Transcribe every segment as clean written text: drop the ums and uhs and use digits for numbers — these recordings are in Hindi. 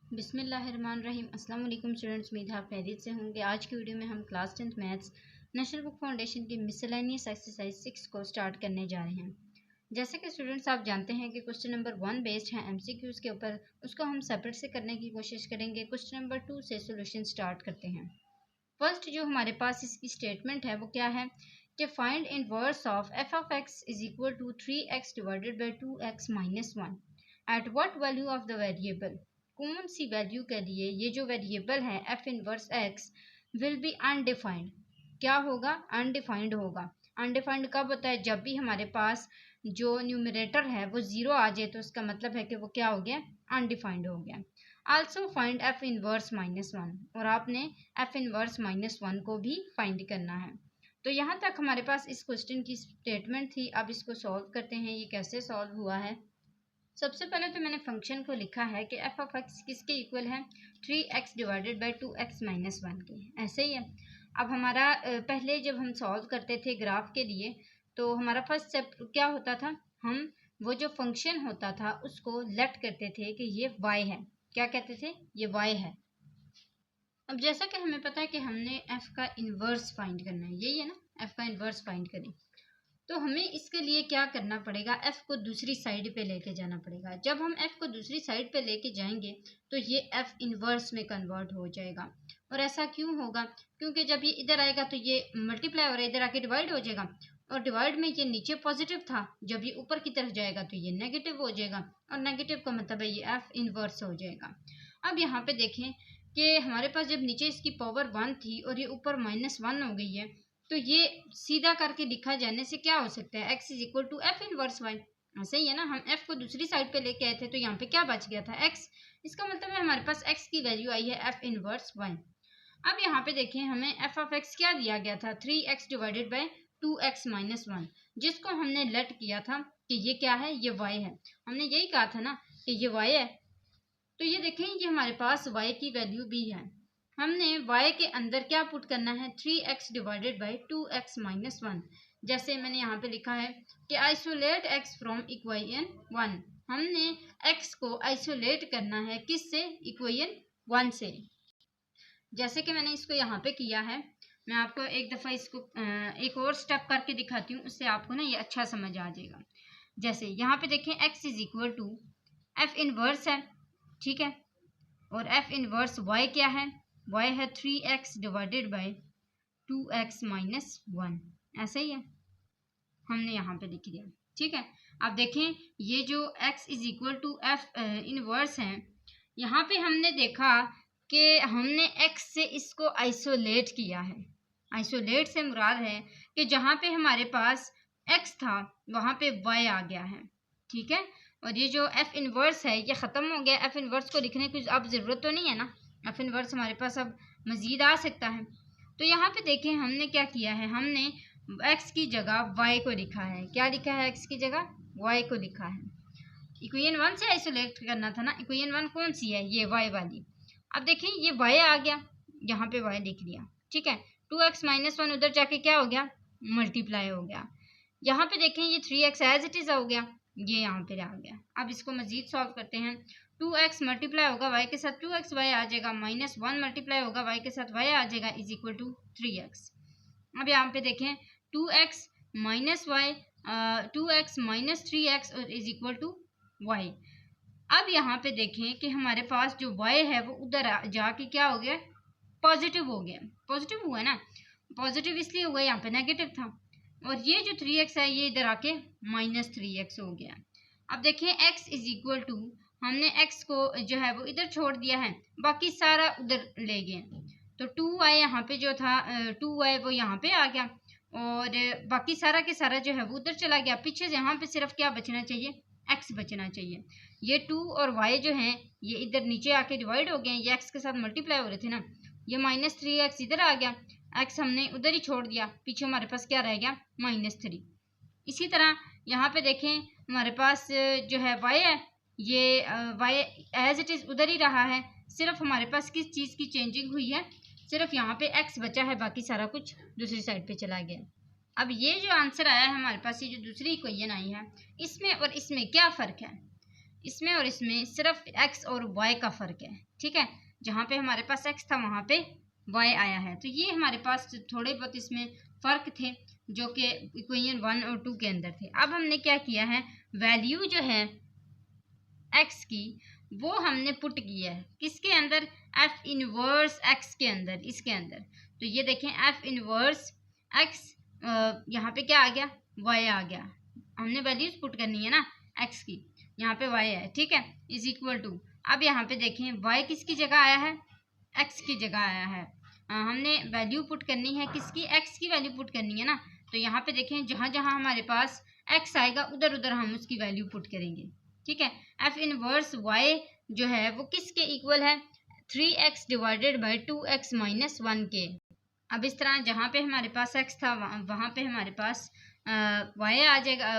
बिस्मिल्लाहिर्रहमानिर्रहीम। अस्सलाम वालेकुम स्टूडेंट्स, उम्मीद है आप खैरियत से होंगे। आज की वीडियो में हम class 10th maths national book foundation की मिसलेनियस एक्सरसाइज 6 को स्टार्ट करने जा रहे हैं। जैसे कि स्टूडेंट्स आप जानते हैं कि क्वेश्चन नंबर 1 बेस्ड है एमसीक्यूज के ऊपर, उसको हम सेपरेट से करने की कोशिश करेंगे। क्वेश्चन नंबर 2 से सोल्यूशन स्टार्ट करते हैं। फर्स्ट जो हमारे पास इसकी स्टेटमेंट है वो क्या है कि find inverse of F of X is equal to 3x divided by 2x minus 1 at what value of the variable. कौन सी वैल्यू के लिए ये जो वेरिएबल है F inverse X will be undefined. क्या होगा? अनडिफाइंड होगा। अनडिफाइंड कब होता है? जब भी हमारे पास जो न्यूमरेटर है वो जीरो आ जाए तो उसका मतलब है कि वो क्या हो गया? अनडिफाइंड हो गया। Also find F inverse minus 1, और आपने एफ इनवर्स माइनस 1 को भी फाइंड करना है। तो यहाँ तक हमारे पास इस क्वेश्चन की स्टेटमेंट थी। अब इसको सॉल्व करते हैं। ये कैसे सॉल्व हुआ है? सबसे पहले तो मैंने फंक्शन को लिखा है कि एफ ऑफ एक्स किसके इक्वल है? 3x divided by 2x minus 1 के। ऐसे ही है। अब हमारा पहले जब हम सॉल्व करते थे ग्राफ के लिए तो हमारा फर्स्ट स्टेप क्या होता था? हम वो जो फंक्शन होता था उसको लेट करते थे कि ये y है। क्या कहते थे? ये y है। अब जैसा कि हमें पता है कि हमने f का इन्वर्स फाइंड करना है, यही है ना, f का इन्वर्स फाइंड करें तो हमें इसके लिए क्या करना पड़ेगा? f को दूसरी साइड पे लेके जाना पड़ेगा। जब हम f को दूसरी साइड पे लेके जाएंगे तो ये f इनवर्स में कन्वर्ट हो जाएगा। और ऐसा क्यों होगा? क्योंकि जब ये इधर आएगा तो ये मल्टीप्लाई हो रहा है, इधर आके डिवाइड हो जाएगा, और डिवाइड में ये नीचे पॉजिटिव था, जब ये ऊपर की तरफ जाएगा तो ये नेगेटिव हो जाएगा, और नेगेटिव का मतलब है ये f इनवर्स हो जाएगा। अब यहाँ पे देखें कि हमारे पास जब नीचे इसकी पावर 1 थी और ये ऊपर -1 हो गई है, तो ये सीधा करके लिखा जाने से क्या हो सकता है? x is equal to F inverse Y. ऐसे ही है ना, हम f को दूसरी साइड पे लेके आए थे तो यहाँ पे क्या बच गया था? x। इसका मतलब है हमारे पास x की वैल्यू आई है f इनवर्स वाई। अब यहाँ पे देखें, हमें f ऑफ x क्या दिया गया था? 3x divided by 2x minus 1, जिसको हमने लेट किया था कि ये क्या है? ये y है। हमने यही कहा था ना कि ये y है। तो ये देखें, ये हमारे पास y की वैल्यू भी है। हमने y के अंदर क्या पुट करना है? 3x divided by 2x minus 1। जैसे मैंने यहाँ पे लिखा है कि आइसोलेट x फ्रॉम इक्वेशन 1। हमने x को आइसोलेट करना है किससे? इक्वेशन 1 से। जैसे कि मैंने इसको यहाँ पे किया है, मैं आपको एक दफ़ा इसको एक और स्टेप करके दिखाती हूँ, उससे आपको ना ये अच्छा समझ आ जाएगा। जैसे यहाँ पे देखें, x is equal to F inverse है, ठीक है, और एफ इनवर्स y क्या है? y है 3x divided by 2x minus 1। ऐसे ही है, हमने यहाँ पे लिख दिया, ठीक है। अब देखें, ये जो x is equal to F inverse है, यहाँ पे हमने देखा कि हमने x से इसको आइसोलेट किया है। आइसोलेट से मुराद है कि जहाँ पे हमारे पास x था वहाँ पे y आ गया है, ठीक है। और ये जो f इनवर्स है ये ख़त्म हो गया। f इनवर्स को लिखने की अब ज़रूरत तो नहीं है ना, f इनवर्स हमारे पास अब मज़ीद आ सकता है। तो यहाँ पे देखें, हमने क्या किया है? हमने x की जगह y को लिखा है। क्या लिखा है? x की जगह y को लिखा है। इक्वेशन 1 से आइसोलेट करना था ना। इक्वेशन 1 कौन सी है? ये y वाली। अब देखें, ये y आ गया, यहाँ पे y लिख लिया, ठीक है। 2x माइनस 1 उधर जाके क्या हो गया? मल्टीप्लाई हो गया। यहाँ पे देखें, ये 3x एज इट इज़ हो गया, ये यहाँ पे आ गया। अब इसको मजीद सॉल्व करते हैं। 2x मल्टीप्लाई होगा y के साथ 2x y आ जाएगा, -1 मल्टीप्लाई होगा y के साथ y आ जाएगा, इज इक्वल टू 3x। अब यहाँ पे देखें, 2x minus y 2x minus 3x और इज इक्वल टू y। अब यहाँ पे देखें कि हमारे पास जो y है वो उधर जाके क्या हो गया? पॉजिटिव हो गया। पॉजिटिव हुआ ना, पॉजिटिव इसलिए हुआ, यहाँ पे नेगेटिव था, और ये जो 3x है ये इधर आके -3x हो गया। अब देखें, x इज इक्वल टू, हमने x को जो है वो इधर छोड़ दिया है, बाकी सारा उधर ले गए, तो 2y यहाँ पे जो था 2y वो यहाँ पे आ गया, और बाकी सारा के सारा जो है वो उधर चला गया। पीछे से यहाँ पे सिर्फ क्या बचना चाहिए? x बचना चाहिए। ये 2 और y जो हैं ये इधर नीचे आके डिवाइड हो गए हैं, ये x के साथ मल्टीप्लाई हो रहे थे ना, ये -3x इधर आ गया, x हमने उधर ही छोड़ दिया, पीछे हमारे पास क्या रह गया? -3। इसी तरह यहाँ पे देखें, हमारे पास जो है y है, ये y एज इट इज़ उधर ही रहा है, सिर्फ हमारे पास किस चीज़ की चेंजिंग हुई है? सिर्फ यहाँ पे x बचा है, बाकी सारा कुछ दूसरी साइड पे चला गया। अब ये जो आंसर आया है हमारे पास, ये जो दूसरी इक्वेशन आई है, इसमें और इसमें क्या फ़र्क है? इसमें और इसमें सिर्फ x और y का फ़र्क है, ठीक है। जहाँ पे हमारे पास x था वहाँ पे y आया है। तो ये हमारे पास थोड़े बहुत इसमें फ़र्क थे जो कि इक्वेशन 1 और 2 के अंदर थे। अब हमने क्या किया है, वैल्यू जो है x की वो हमने पुट किया है किसके अंदर, f इनवर्स x के अंदर, इसके अंदर। तो ये देखें f इनवर्स x यहाँ पे क्या आ गया, y आ गया। हमने वैल्यूज पुट करनी है ना x की, यहाँ पे y है, ठीक है, इज इक्वल टू। अब यहाँ पे देखें y किसकी जगह आया है, x की जगह आया है। हमने वैल्यू पुट करनी है किसकी, x की वैल्यू पुट करनी है ना। तो यहाँ पे देखें जहाँ जहाँ हमारे पास x आएगा उधर उधर हम उसकी वैल्यू पुट करेंगे, ठीक है। f इनवर्स y जो है वो किसके इक्वल है, 3x divided by 2x minus 1 के। अब इस तरह जहाँ पे हमारे पास x था वहाँ पे हमारे पास y आ जाएगा,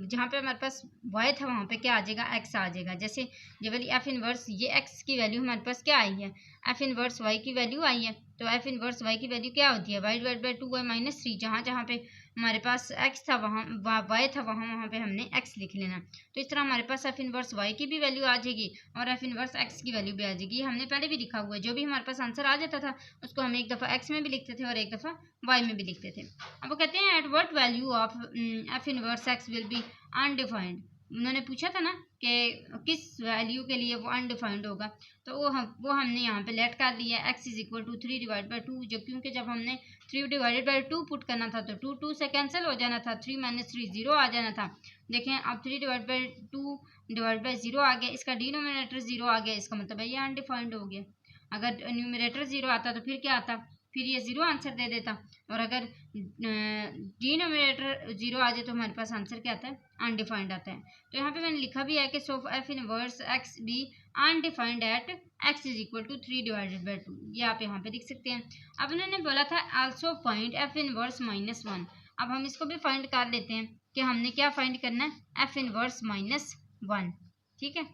जहाँ पे हमारे पास y था वहाँ पे क्या आ जाएगा, x आ जाएगा। जैसे ये वाली f इनवर्स, ये x की वैल्यू हमारे पास क्या आई है, f इनवर्स y की वैल्यू आई है। तो f इनवर्स y की वैल्यू क्या होती है, y divide by 2y minus 3। जहाँ जहाँ पे हमारे पास x था वहाँ y था वहाँ पे हमने x लिख लेना। तो इस तरह हमारे पास f इनवर्स y की भी वैल्यू आ जाएगी और f इनवर्स x की वैल्यू भी आ जाएगी। हमने पहले भी लिखा हुआ है, जो भी हमारे पास आंसर आ जाता था उसको हम एक दफ़ा x में भी लिखते थे और एक दफ़ा y में भी लिखते थे। अब वो कहते हैं eight what value of f inverse x will be undefined. उन्होंने पूछा था ना कि किस वैल्यू के लिए वो अनडिफाइंड होगा, तो वो हमने यहाँ पे लेट कर दिया x is equal to 3 divide by 2। जो क्योंकि जब हमने 3 डिवाइडेड बाई 2 पुट करना था तो 2 से कैंसिल हो जाना था, 3 माइनस 3 0 आ जाना था। देखें अब 3 डिवाइड बाई 2 डिवाइड बाई 0 आ गया, इसका डिनोमिनेटर 0 आ गया, इसका मतलब है ये अनडिफाइंड हो गया। अगर न्यूमरेटर 0 आता तो फिर क्या आता, फिर ये 0 आंसर दे देता। और अगर डिनोमिनेटर 0 आ जाए तो हमारे पास आंसर क्या आता है, अनडिफाइंड आता है। तो यहाँ पे मैंने लिखा भी है कि so f inverse x be undefined at x is equal to 3 divided by 2, ये आप यहाँ पे लिख सकते हैं। अब उन्होंने बोला था also find f inverse minus 1। अब हम इसको भी फाइंड कर लेते हैं कि हमने क्या फाइंड करना है, f इनवर्स माइनस 1, ठीक है।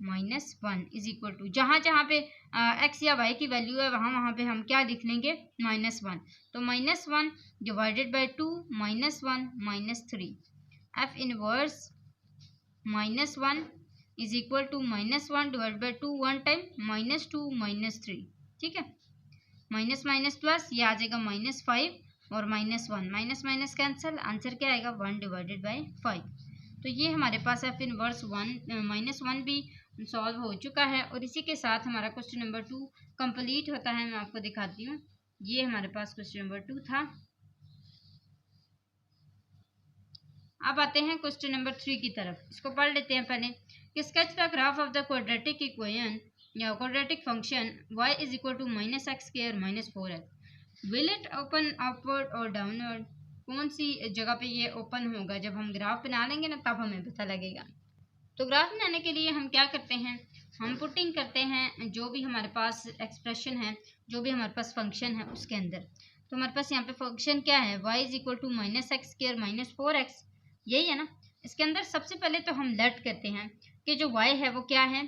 माइनस 1 इज इक्वल टू जहाँ जहाँ पे x या y की वैल्यू है वहाँ वहाँ पे हम क्या लिख लेंगे, माइनस 1। तो minus 1 divided by 2 minus 1 minus 3। f inverse minus 1 is equal to minus 1 divide by 2 one time minus 2 minus 3, ठीक है। माइनस माइनस प्लस ये आ जाएगा माइनस 5 और minus 1, minus minus cancel, answer क्या आएगा 1 डिवाइडेड बाई 5। तो ये हमारे पास f इनवर्स 1 माइनस 1 भी सॉल्व हो चुका है और इसी के साथ हमारा क्वेश्चन नंबर 2 कंप्लीट होता है। मैं आपको दिखाती हूँ, ये हमारे पास क्वेश्चन नंबर 2 था। अब आते हैं क्वेश्चन नंबर 3 की तरफ, इसको पढ़ लेते हैं पहले कि sketch the graph of the quadratic equation या quadratic function y is equal to minus x square minus 4x। Will it open upward और डाउनवर्ड, कौन सी जगह पे ये ओपन होगा, जब हम ग्राफ बना लेंगे ना तब हमें पता लगेगा। तो ग्राफ बनाने के लिए हम क्या करते हैं, हम पुटिंग करते हैं जो भी हमारे पास एक्सप्रेशन है, जो भी हमारे पास फंक्शन है उसके अंदर। तो हमारे पास यहाँ पे फंक्शन क्या है, y is equal to minus x square minus 4x, यही है ना। इसके अंदर सबसे पहले तो हम लेट करते हैं कि जो y है वो क्या है,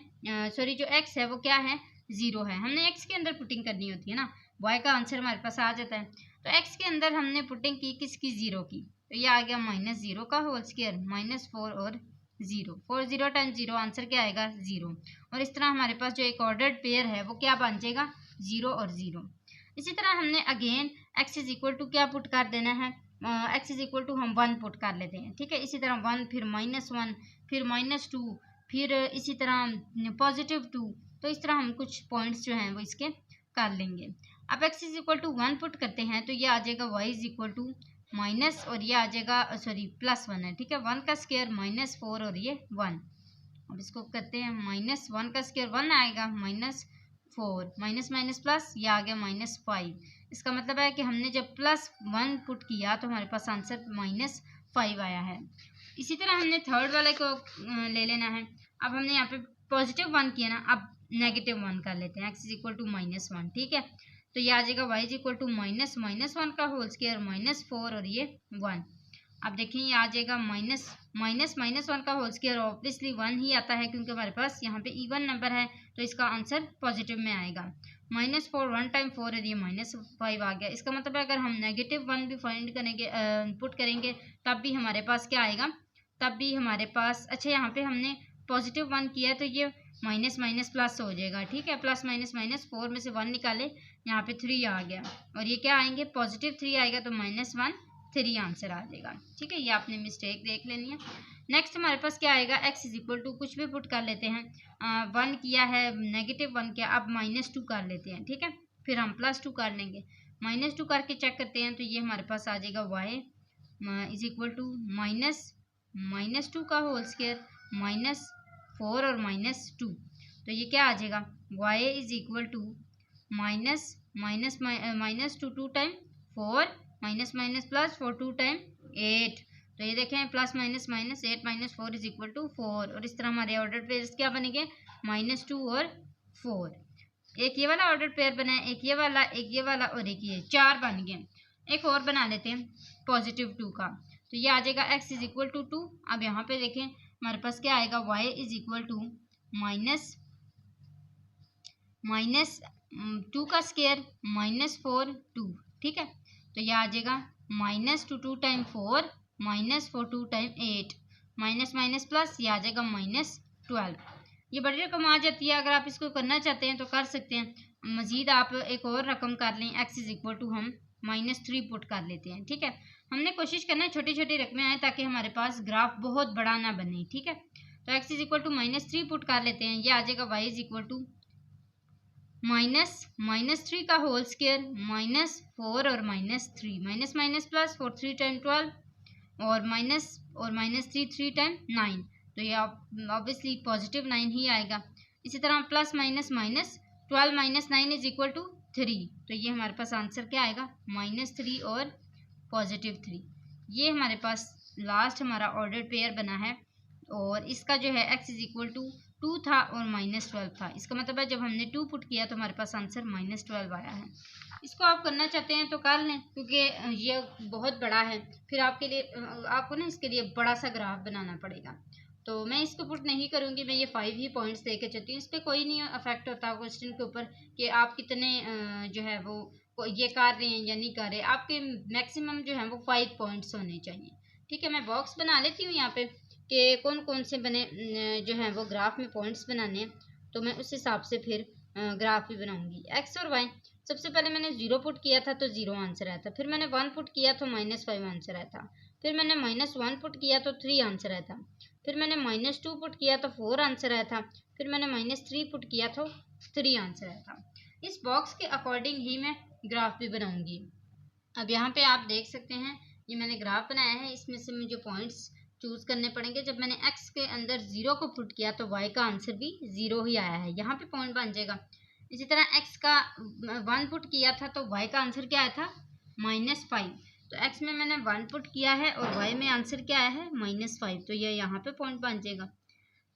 सॉरी जो x है वो क्या है, 0 है। हमने x के अंदर पुटिंग करनी होती है ना, y का आंसर हमारे पास आ जाता है। तो x के अंदर हमने पुटिंग की किसकी, 0 की, तो ये आ गया माइनस 0 का होल स्क्वायर माइनस 4 और 0, 4 0 टाइम 0, आंसर क्या आएगा 0। और इस तरह हमारे पास जो एक ऑर्डर्ड पेयर है वो क्या बन जाएगा, 0 और 0। इसी तरह हमने again x is equal to क्या पुट कर देना है, x इज इक्वल टू हम 1 पुट कर लेते हैं, ठीक है। इसी तरह 1 फिर माइनस 1 फिर माइनस 2 फिर इसी तरह पॉजिटिव 2। तो इस तरह हम कुछ पॉइंट्स जो हैं वो इसके कर लेंगे। अब x is equal to 1 put करते हैं तो ये आ जाएगा y is equal to minus और ये आ जाएगा सॉरी प्लस 1 है, ठीक है। 1 का स्क्वायर माइनस 4 और ये 1। अब इसको करते हैं माइनस 1 का स्क्वायर 1 आएगा माइनस 4 माइनस माइनस प्लस, ये आ गया माइनस 5। इसका मतलब है कि हमने जब प्लस 1 पुट किया तो हमारे पास आंसर माइनस 5 आया है। इसी तरह हमने थर्ड वाले को ले लेना है। अब हमने यहाँ पे पॉजिटिव 1 किया ना, अब नेगेटिव 1 कर लेते हैं, x is equal to minus 1, ठीक है। तो ये आ जाएगा y is equal to minus minus 1 का होल स्क्वायर माइनस 4 और ये 1। अब देखिए ये आ जाएगा माइनस माइनस माइनस 1 का होल स्क्वायर, ऑब्वियसली 1 ही आता है क्योंकि हमारे पास यहाँ पे इवन नंबर है तो इसका आंसर पॉजिटिव में आएगा। माइनस 4 1 टाइम 4 और ये माइनस 5 आ गया। इसका मतलब है अगर हम नेगेटिव 1 भी फाइंड करेंगे पुट करेंगे तब भी हमारे पास क्या आएगा, तब भी हमारे पास, अच्छा यहाँ पे हमने पॉजिटिव 1 किया है तो ये माइनस माइनस प्लस हो जाएगा, ठीक है। प्लस माइनस माइनस, 4 में से 1 निकाले, यहाँ पे 3 आ गया और ये क्या आएंगे, पॉजिटिव 3 आएगा तो -1 3 आंसर आ जाएगा, ठीक है। ये आपने मिस्टेक देख लेनी है। नेक्स्ट हमारे पास क्या आएगा, x इज इक्वल टू, कुछ भी पुट कर लेते हैं, 1 किया है, -1 किया, अब -2 कर लेते हैं, ठीक है। फिर हम +2 कर लेंगे, -2 करके चेक करते हैं तो ये हमारे पास आ जाएगा y इज इक्वल टू -2 का होल स्क्वायर -4 और -2, तो ये क्या आ जाएगा, y is equal to -2 2 time 4 minus minus plus 4 2 time 8, तो ये देखें plus minus minus 8 minus 4 is equal to 4, और इस तरह हमारे ऑर्डर पेयर्स क्या बनेंगे, -2 और 4। एक ये वाला ऑर्डर पेयर बना है, एक ये वाला और एक ये, 4 बन गए। एक और बना लेते हैं +2 का, तो ये आ जाएगा x इज इक्वल टू 2। अब यहाँ पे देखें हमारे पास क्या आएगा, y इज इक्वल टू -2 का स्क्वायर -4 2, ठीक है। तो ये आ जाएगा -2 2 time 4 -4 2 time 8, minus minus plus, ये आ जाएगा -12। ये बड़ी रकम आ जाती है, अगर आप इसको करना चाहते हैं तो कर सकते हैं। मज़ीद आप एक और रकम कर लें, x इज इक्वल टू हम -3 पुट कर लेते हैं, ठीक है। हमने कोशिश करना है छोटी छोटी रकमें आए ताकि हमारे पास ग्राफ बहुत बड़ा ना बने, ठीक है। तो x is equal to -3 put कर लेते हैं, ये आ जाएगा y इज इक्वल टू -3 का होल स्क्वायर -4 और -3, माइनस माइनस प्लस, 4 3 टाइम 12 और -3 3 टाइम 9, तो ये ऑब्वियसली +9 ही आएगा। इसी तरह plus minus minus 12 - 9 is equal to 3, तो ये हमारे पास आंसर क्या आएगा, -3 और +3। ये हमारे पास लास्ट हमारा ऑर्डर पेयर बना है, और इसका जो है x इज इक्वल टू 2 था और -12 था। इसका मतलब है जब हमने 2 पुट किया तो हमारे पास आंसर -12 आया है। इसको आप करना चाहते हैं तो कर लें, क्योंकि ये बहुत बड़ा है, फिर आपके लिए आपको ना इसके लिए बड़ा सा ग्राफ बनाना पड़ेगा। तो मैं इसको पुट नहीं करूँगी, मैं ये 5 ही पॉइंट्स लेके चलती हूँ। इस पर कोई नहीं अफेक्ट होता क्वेश्चन के ऊपर कि आप कितने जो है वो ये कर रहे हैं या नहीं कर रहे। आपके मैक्सिमम जो है वो 5 पॉइंट्स होने चाहिए, ठीक है। मैं बॉक्स बना लेती हूँ यहाँ पे कि कौन कौन से बने जो है वो ग्राफ में पॉइंट्स बनाने हैं, तो मैं उस हिसाब से फिर ग्राफ भी बनाऊंगी। x और y, सबसे पहले मैंने 0 पुट किया था तो 0 आंसर आया था, फिर मैंने 1 पुट किया तो -5 आंसर आया था, फिर मैंने -1 पुट किया तो 3 आंसर आया था, फिर मैंने -2 पुट किया तो 4 आंसर आया था, फिर मैंने -3 पुट किया तो 3 आंसर आया था। इस बॉक्स के अकॉर्डिंग ही मैं ग्राफ भी बनाऊंगी। अब यहाँ पे आप देख सकते हैं ये मैंने ग्राफ बनाया है, इसमें से मुझे पॉइंट्स चूज करने पड़ेंगे। जब मैंने x के अंदर 0 को पुट किया तो y का आंसर भी 0 ही आया है, यहाँ पे पॉइंट बन जाएगा। इसी तरह x का 1 पुट किया था तो y का आंसर क्या आया था, -5, तो x में मैंने 1 पुट किया है और y में आंसर क्या आया है, -5, तो ये यहाँ पे पॉइंट बन जाएगा।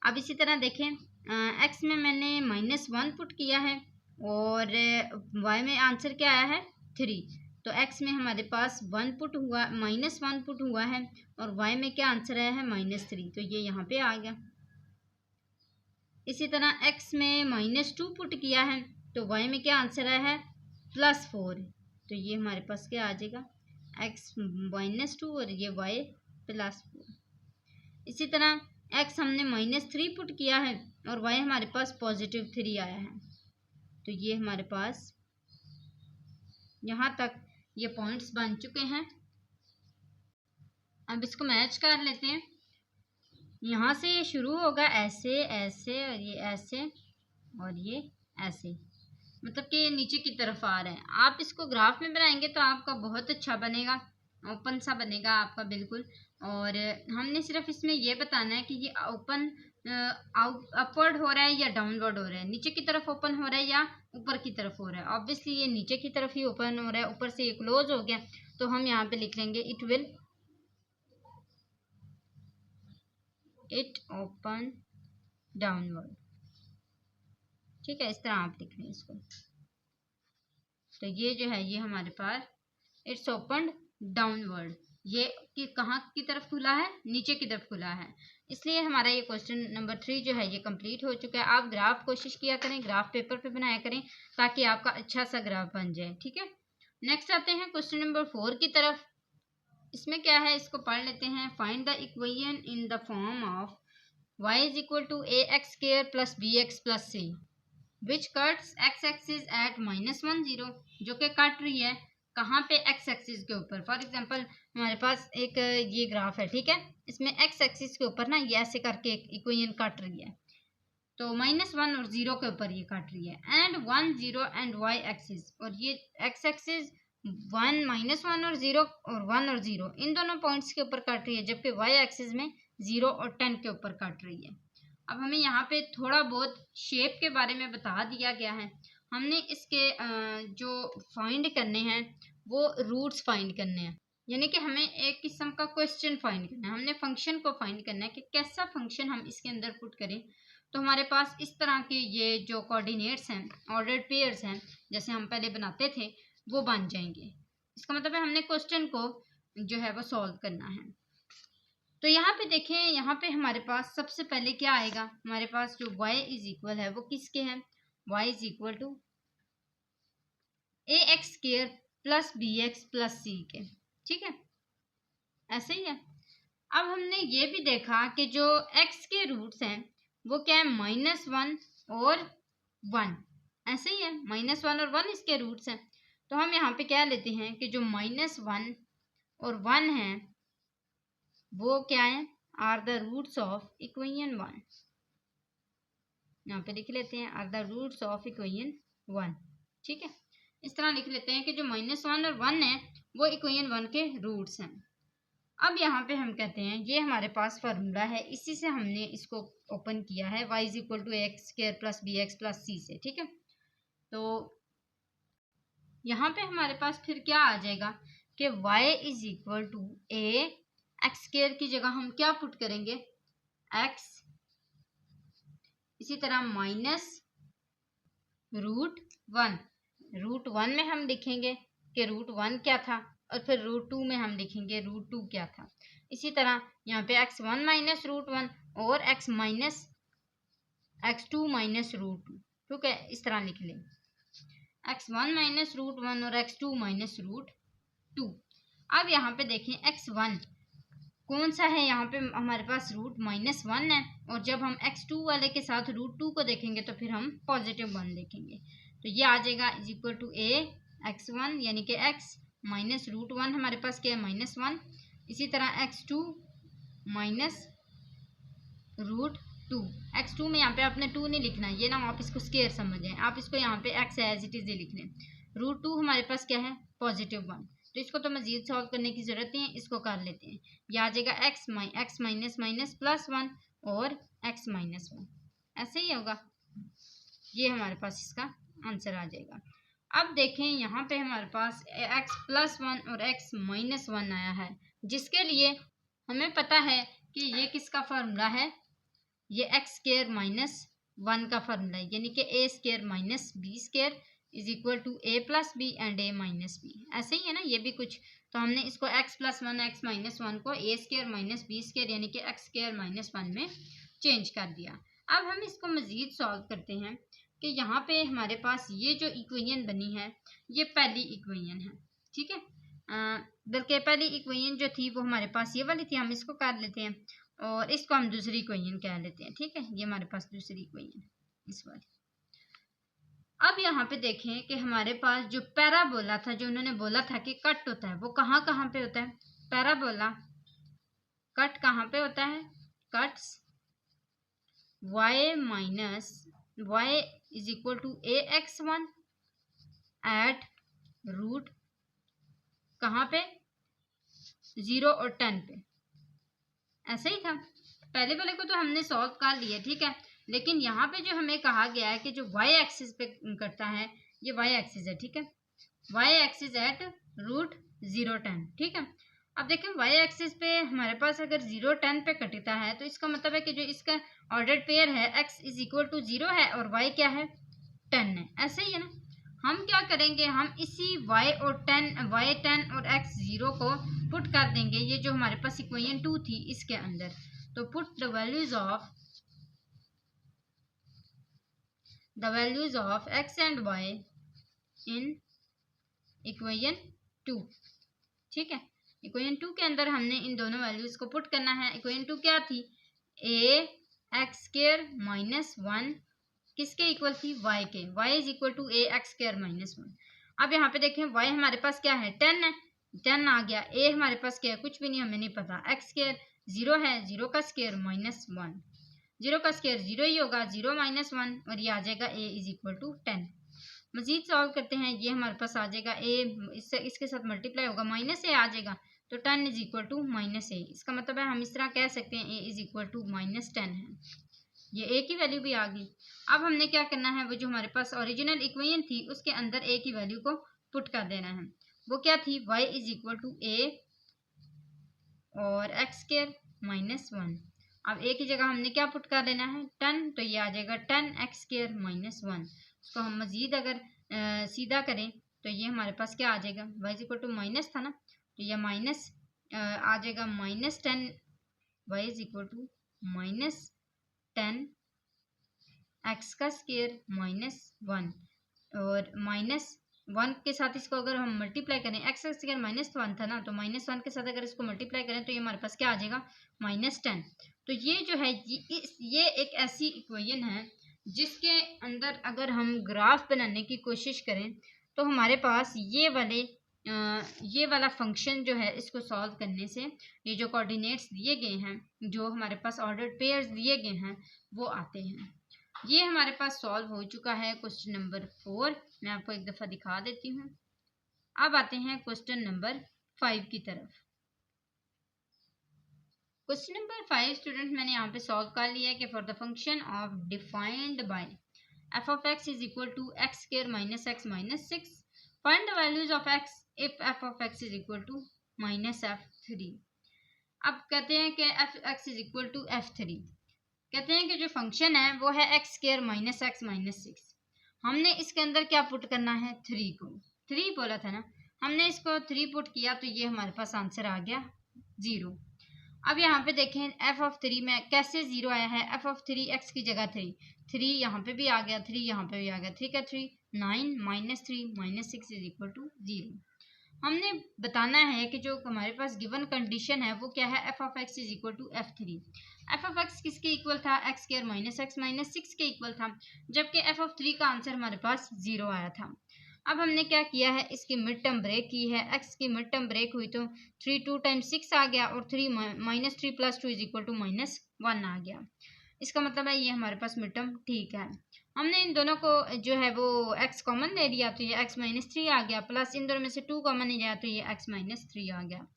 अब इसी तरह देखें x में मैंने -1 पुट किया है और y में आंसर क्या आया है, 3, तो x में हमारे पास 1 पुट हुआ, -1 पुट हुआ है और y में क्या आंसर आया है, -3, तो ये यहाँ पे आ गया। इसी तरह x में -2 पुट किया है तो y में क्या आंसर आया है, +4, तो ये हमारे पास क्या आ जाएगा, x -2 और ये y +4। इसी तरह x हमने -3 पुट किया है और y हमारे पास +3 आया है, तो ये हमारे पास यहाँ तक ये पॉइंट्स बन चुके हैं। अब इसको मैच कर लेते हैं। यहाँ से ये शुरू होगा ऐसे ऐसे और ये ऐसे और ये ऐसे, मतलब कि ये नीचे की तरफ आ रहा है। आप इसको ग्राफ में बनाएंगे तो आपका बहुत अच्छा बनेगा, ओपन सा बनेगा आपका बिल्कुल। और हमने सिर्फ इसमें ये बताना है कि ये ओपन अपवर्ड हो रहा है या डाउनवर्ड हो रहा है, नीचे की तरफ ओपन हो रहा है या ऊपर की तरफ हो रहा है। ऑब्वियसली ये नीचे की तरफ ही ओपन हो रहा है, ऊपर से ये क्लोज हो गया, तो हम यहाँ पे लिख लेंगे इट ओपन डाउनवर्ड, ठीक है। इस तरह आप लिख लें इसको। तो ये जो है ये हमारे पास इट्स ओपन डाउनवर्ड, ये कि कहाँ की तरफ खुला है, नीचे की तरफ खुला है, इसलिए हमारा ये क्वेश्चन नंबर 3 जो है ये कंप्लीट हो चुका है। आप ग्राफ कोशिश किया करें, ग्राफ पेपर पे बनाया करें ताकि आपका अच्छा सा ग्राफ बन जाए, ठीक है। नेक्स्ट आते हैं क्वेश्चन नंबर 4 की तरफ। इसमें क्या है, इसको पढ़ लेते हैं। Find the equation in the form of y is equal to A x square plus B x plus C which cuts X axis at -1 0, जो कि कट रही है कहाँ पे, एक्स एक्सिस के ऊपर। फॉर एग्जांपल हमारे पास एक ये ग्राफ है, ठीक है, इसमें एक्स एक्सिस के ऊपर ना ये ऐसे करके एक इक्वेशन कट रही है, तो -1 और 0 के ऊपर ये काट रही है। एंड 1 0 एंड y एक्सिस, और ये x एक्सिस 1 -1 और 0 और 1 और 0 इन दोनों पॉइंट्स के ऊपर काट रही है, जबकि y एक्सिस में 0 और 10 के ऊपर काट रही है। अब हमें यहाँ पे थोड़ा बहुत शेप के बारे में बता दिया गया है। हमने इसके जो फाइंड करने हैं वो रूट्स फाइंड करने हैं, यानी कि हमें एक किस्म का क्वेश्चन फाइंड करना है। हमने फंक्शन को फाइंड करना है कि कैसा फंक्शन हम इसके अंदर पुट करें। तो हमारे पास इस तरह के ये जो कोऑर्डिनेट्स हैं, ऑर्डर्ड पेयर्स हैं, जैसे हम पहले बनाते थे, वो बन जाएंगे। इसका मतलब है हमने क्वेश्चन को जो है वो सॉल्व करना है। तो यहाँ पे देखें, यहाँ पे हमारे पास सबसे पहले क्या आएगा, हमारे पास जो y इज इक्वल है वो किसके हैं, y is equal to A x square plus B x plus C के, ठीक है, ऐसे ही है। अब हमने ये भी देखा कि जो x के रूट्स हैं वो क्या है, -1 और 1, ऐसे ही है, -1 और 1 इसके रूट्स हैं। तो हम यहाँ पे क्या लेते हैं कि जो -1 और 1 है वो क्या है, are the roots of equation 1। यहाँ पे लिख लेते हैं are the roots of equation 1, ठीक है। इस तरह लिख लेते हैं कि जो -1 और 1 है वो इक्वेशन 1 के रूट्स हैं। अब यहाँ पे हम कहते हैं ये हमारे पास फार्मूला है, इसी से हमने इसको ओपन किया है, y is equal to x square plus B x plus C से, ठीक है। तो यहाँ पे हमारे पास फिर क्या आ जाएगा कि y is equal to A x square की जगह हम क्या पुट करेंगे, x, इसी तरह माइनस √1, √1 में हम लिखेंगे कि √1 क्या था, और फिर √2 में हम लिखेंगे √2 क्या था। इसी तरह यहाँ पे x1 माइनस √1 और x माइनस x2 माइनस √2, ठीक है, इस तरह लिख लें, x1 माइनस √1 और x2 माइनस √2। अब यहाँ पे देखें x1 कौन सा है, यहाँ पे हमारे पास √-1 है, और जब हम x2 वाले के साथ √2 को देखेंगे तो फिर हम +1 देखेंगे। तो ये आ जाएगा is equal to A x1, यानी कि x माइनस √1 हमारे पास क्या है, -1, इसी तरह x2 माइनस √2। x2 में यहाँ पे आपने 2 नहीं लिखना, ये ना आप इसको स्क्वायर समझें, आप इसको यहाँ पे x एज इट इज लिख लें। √2 हमारे पास क्या है, +1, तो इसको तो मजीद सॉल्व करने की जरूरत नहीं है, इसको कर लेते हैं। ये आ जाएगा x माइनस माइनस +1 और x -1, ऐसे ही होगा, ये हमारे पास इसका आंसर आ जाएगा। अब देखें यहाँ पे हमारे पास x +1 और x -1 आया है, जिसके लिए हमें पता है कि ये किसका फार्मूला है, ये x स्क्वायर -1 का फार्मूला है, यानी कि a square minus B square is equal to a plus B and a minus B, ऐसे ही है ना ये भी कुछ। तो हमने इसको x +1 x -1 को a square minus B square यानी कि x स्क्वायर -1 में चेंज कर दिया। अब हम इसको मजीद सॉल्व करते हैं कि यहाँ पे हमारे पास ये जो इक्वेशन बनी है ये पहली इक्वेशन है, ठीक है, बल्कि पहली इक्वेशन जो थी वो हमारे पास ये वाली थी, हम इसको कर लेते हैं और इसको हम दूसरी इक्वेशन कह लेते हैं, ठीक है, ये हमारे पास दूसरी इक्वेशन इस वाली। अब यहाँ पे देखें कि हमारे पास जो पैराबोला था, जो उन्होंने बोला था कि कट होता है, वो कहाँ कहाँ पे होता है, पैराबोला कट कहाँ पे होता है, cuts y minus y is equal to ax1 at root कहाँ पे, 0 और 10 पे, ऐसे ही था। पहले वाले को तो हमने सॉल्व कर लिया, ठीक है, लेकिन यहाँ पे जो हमें कहा गया है कि जो y एक्सिस पे करता है, ये y एक्सिस है, ठीक है, y एक्सिस एट √0 10, ठीक है। अब देखें y एक्सिस पे हमारे पास अगर 0 10 पे कटता है तो इसका मतलब है कि जो इसका ऑर्डर्ड पेयर है x इज इक्वल टू 0 है और y क्या है, 10 है, ऐसे ही है ना। हम क्या करेंगे, हम इसी y 10 और x 0 को पुट कर देंगे, ये जो हमारे पास इक्वेशन 2 थी इसके अंदर। तो put the values of x and y in equation 2, ठीक है। इक्वेशन 2 के अंदर हमने इन दोनों वैल्यूज को पुट करना है। इक्वेशन 2 क्या थी, ए एक्स स्क्वायर माइनस 1 किसके इक्वल थी, y के, y is equal to A x square minus 1। अब यहाँ पे देखें y हमारे पास क्या है, 10 है, 10 आ गया। a हमारे पास क्या है, कुछ भी नहीं, हमें नहीं पता। x स्क्वायर 0 है, 0 का स्क्वायर माइनस 1, 0 का स्क्वायर 0 ही होगा, 0 माइनस 1, और ये आ जाएगा a इज इक्वल टू 10। मजीद सॉल्व करते हैं, ये हमारे पास आ जाएगा a इसके साथ मल्टीप्लाई होगा, माइनस a आ जाएगा, तो 10 is equal to minus a। इसका मतलब है हम इस तरह कह सकते हैं a is equal to minus 10 है। ये a की वैल्यू भी आ गई। अब हमने क्या करना है, वो जो हमारे पास ओरिजिनल इक्वेशन थी उसके अंदर a की वैल्यू को पुट कर देना है। वो क्या थी, y is equal to a और एक्स स्क्वायर माइनस 1। अब a की जगह हमने क्या पुट कर देना है, 10, तो ये आ जाएगा 10 एक्स स्क्वायर माइनस 1। उसको हम मजीद अगर सीधा करें तो ये हमारे पास क्या आ जाएगा, y is equal to minus था ना, तो ये माइनस आ जाएगा minus 10, y is equal to minus 10 X का स्क्वायर माइनस 1, और माइनस 1 के साथ इसको अगर हम मल्टीप्लाई करें, एक्स का स्क्वायर माइनस 1 था ना, तो माइनस 1 के साथ अगर इसको मल्टीप्लाई करें तो ये हमारे पास क्या आ जाएगा, माइनस 10। तो ये जो है ये एक ऐसी इक्वेशन है जिसके अंदर अगर हम ग्राफ बनाने की कोशिश करें तो हमारे पास ये वाला फंक्शन जो है, इसको सॉल्व करने से ये जो कोऑर्डिनेट्स दिए गए हैं, जो हमारे पास ऑर्डर्ड पेयर्स दिए गए हैं, वो आते हैं। ये हमारे पास सॉल्व हो चुका है क्वेश्चन नंबर 4। मैं आपको एक दफ़ा दिखा देती हूँ। अब आते हैं क्वेश्चन नंबर 5 की तरफ। क्वेश्चन नंबर 5 स्टूडेंट मैंने यहाँ पे सॉल्व कर लिया है कि for the function of defined by F of X is equal to x square minus X minus 6, find the values of X if F of X is equal to minus f3। अब कहते हैं कि F X is equal to f3। कहते हैं कि जो फंक्शन है वो है X square minus X minus 6। हमने इसके अंदर क्या पुट करना है, 3 को, 3 बोला था ना, हमने इसको 3 पुट किया तो ये हमारे पास आंसर आ गया 0। अब यहाँ पे देखें एफ ऑफ 3 में कैसे 0 आया है, एफ ऑफ 3 एक्स की जगह 3 यहाँ पे भी आ गया, 3 यहाँ पे भी आ गया, 3 का 3 9 minus 3 minus 6 is equal to 0। हमने बताना है कि जो हमारे पास गिवन कंडीशन है वो क्या है, F of X is equal to f3। F of X किसके इक्वल था, X square minus X minus 6 के इक्वल था, जबकि एफ ऑफ 3 का आंसर हमारे पास 0 आया था। अब हमने क्या किया है, इसकी मिड टर्म ब्रेक की है, एक्स की मिड टर्म ब्रेक हुई तो 3 2 टाइम्स 6 आ गया, और 3 minus 3 plus 2 is equal to minus 1 आ गया। इसका मतलब है ये हमारे पास मिड टर्म ठीक है। हमने इन दोनों को जो है वो x कॉमन ले लिया तो ये x माइनस 3 आ गया, प्लस इन दोनों में से 2 कॉमन नहीं गया तो ये x माइनस 3 आ गया।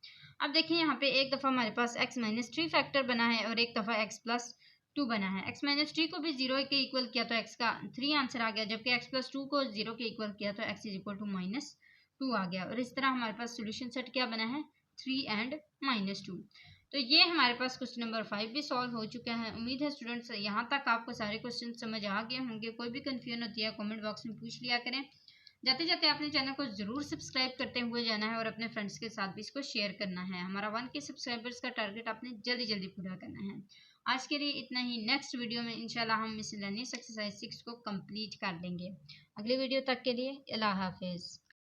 अब देखिए यहाँ पे एक दफ़ा हमारे पास x माइनस 3 फैक्टर बना है और एक दफ़ा x प्लस 2 बना है। x माइनस 3 को भी 0 के इक्वल किया तो x का 3 आंसर आ गया, जबकि x प्लस 2 को 0 के इक्वल किया तो x is equal to minus 2 आ गया। और इस तरह हमारे पास सोल्यूशन सेट क्या बना है, 3 एंड माइनस 2। तो ये हमारे पास क्वेश्चन नंबर 5 भी सॉल्व हो चुका है। उम्मीद है स्टूडेंट्स यहाँ तक आपको सारे क्वेश्चन समझ आ गए होंगे। कोई भी कन्फ्यूजन होती है कमेंट बॉक्स में पूछ लिया करें। जाते जाते अपने चैनल को ज़रूर सब्सक्राइब करते हुए जाना है और अपने फ्रेंड्स के साथ भी इसको शेयर करना है। हमारा 1K सब्सक्राइबर्स का टारगेट आपने जल्दी जल्दी पूरा करना है। आज के लिए इतना ही। नेक्स्ट वीडियो में इंशाल्लाह हम मिसलेनियस एक्सरसाइज 6 को कंप्लीट कर देंगे। अगली वीडियो तक के लिए अल्लाह हाफिज़।